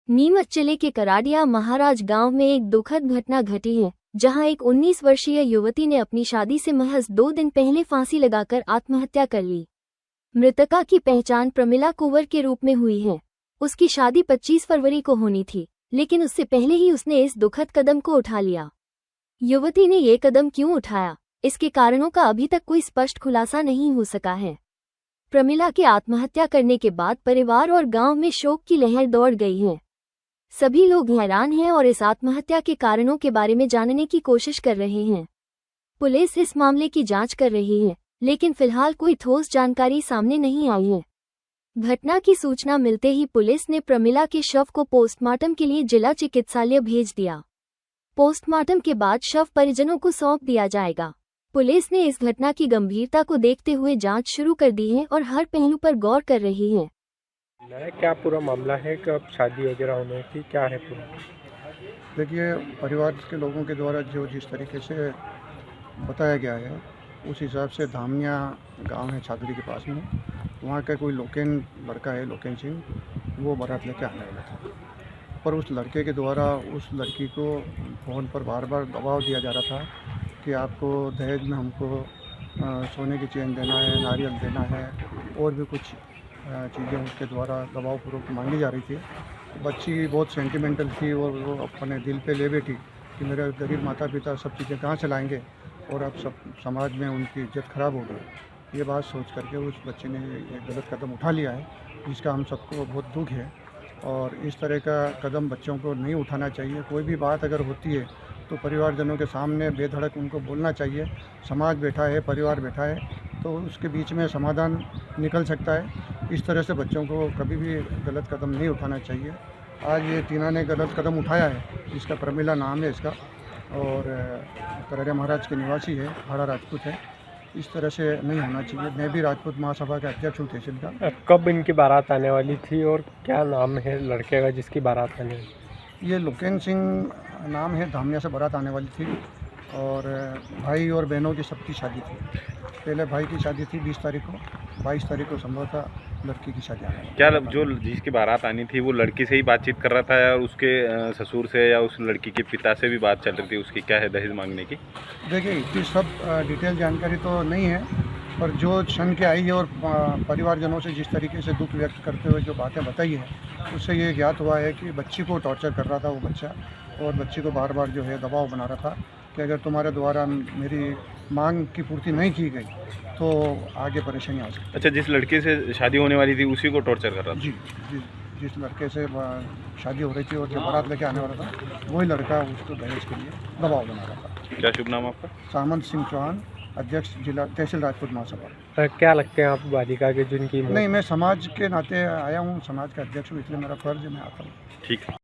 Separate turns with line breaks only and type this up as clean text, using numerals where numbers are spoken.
नीमच जिले के कराडिया महाराज गांव में एक दुखद घटना घटी है, जहां एक 19 वर्षीय युवती ने अपनी शादी से महज 2 दिन पहले फांसी लगाकर आत्महत्या कर ली। मृतका की पहचान प्रमिला कुंवर के रूप में हुई है। उसकी शादी 25 फरवरी को होनी थी, लेकिन उससे पहले ही उसने इस दुखद कदम को उठा लिया। युवती ने ये कदम क्यों उठाया, इसके कारणों का अभी तक कोई स्पष्ट खुलासा नहीं हो सका है। प्रमिला के आत्महत्या करने के बाद परिवार और गांव में शोक की लहर दौड़ गई है। सभी लोग हैरान हैं और इस आत्महत्या के कारणों के बारे में जानने की कोशिश कर रहे हैं। पुलिस इस मामले की जांच कर रही है, लेकिन फिलहाल कोई ठोस जानकारी सामने नहीं आई है। घटना की सूचना मिलते ही पुलिस ने प्रमिला के शव को पोस्टमार्टम के लिए जिला चिकित्सालय भेज दिया। पोस्टमार्टम के बाद शव परिजनों को सौंप दिया जाएगा। पुलिस ने इस घटना की गंभीरता को देखते हुए जांच शुरू कर दी है और हर पहलू पर गौर कर रही है।
क्या पूरा मामला है, कब शादी वगैरह होने की, क्या है पूरा?
देखिए, परिवार के लोगों के द्वारा जो जिस तरीके से बताया गया है उस हिसाब से धामिया गांव है छादरी के पास में, वहाँ का कोई लोकेन लड़का है, लोकेन सिंह, वो बारात लेके आने वाला था। पर उस लड़के के द्वारा उस लड़की को फ़ोन पर बार बार दबाव दिया जा रहा था कि आपको दहेज में हमको सोने की चेन देना है, नारियल देना है और भी कुछ चीज़ें उसके द्वारा दबावपूर्वक मांगी जा रही थी। बच्ची बहुत सेंटिमेंटल थी और वो अपने दिल पे ले बैठी कि मेरे गरीब माता पिता सब चीज़ें कहाँ से लाएंगे और अब सब समाज में उनकी इज्जत ख़राब हो गई। ये बात सोच करके उस बच्चे ने एक गलत कदम उठा लिया है, जिसका हम सबको बहुत दुख है। और इस तरह का कदम बच्चों को नहीं उठाना चाहिए। कोई भी बात अगर होती है तो परिवारजनों के सामने बेधड़क उनको बोलना चाहिए। समाज बैठा है, परिवार बैठा है, तो उसके बीच में समाधान निकल सकता है। इस तरह से बच्चों को कभी भी गलत कदम नहीं उठाना चाहिए। आज ये टीना ने गलत कदम उठाया है, जिसका प्रमिला नाम है इसका, और कराडिया महाराज के निवासी है, हाड़ा राजपूत है। इस तरह से नहीं होना चाहिए। मैं भी राजपूत महासभा का अध्यक्ष हूँ तहसील का।
कब इनकी बारात आने वाली थी और क्या नाम है लड़के का जिसकी बारात आने वाली?
ये लोकेन सिंह नाम है, धामिया से बारात आने वाली थी और भाई और बहनों की सबकी शादी थी। पहले भाई की शादी थी 20 तारीख को, 22 तारीख को संभवतः लड़की की शादी आने वाली।
क्या जो जिसकी बारात आनी थी वो लड़की से ही बातचीत कर रहा था या उसके ससुर से या उस लड़की के पिता से भी बात चल रही थी उसकी, क्या है दहेज मांगने की?
देखिए, इतनी सब डिटेल जानकारी तो नहीं है, पर जो क्षण के आई है और परिवारजनों से जिस तरीके से दुख व्यक्त करते हुए जो बातें बताई है, उससे ये ज्ञात हुआ है कि बच्ची को टॉर्चर कर रहा था वो बच्चा, और बच्ची को बार बार जो है दबाव बना रहा था कि अगर तुम्हारे द्वारा मेरी मांग की पूर्ति नहीं की गई तो आगे परेशानी आ सकती है।
अच्छा, जिस लड़के से शादी होने वाली थी उसी को टॉर्चर कर रहा था?
जी, जिस लड़के से शादी हो रही थी और जो बारात लेके आने वाला था, वही लड़का उसको दहेज के लिए दबाव बना रहा था।
क्या शुभ नाम आपका?
सामंत सिंह चौहान, अध्यक्ष जिला तहसील राजपूत महासभा।
क्या लगते हैं आप बालिका के जिनकी?
नहीं, मैं समाज के नाते आया हूँ, समाज का अध्यक्ष हूँ, इसलिए मेरा फर्ज है, मैं आता हूँ।
ठीक है।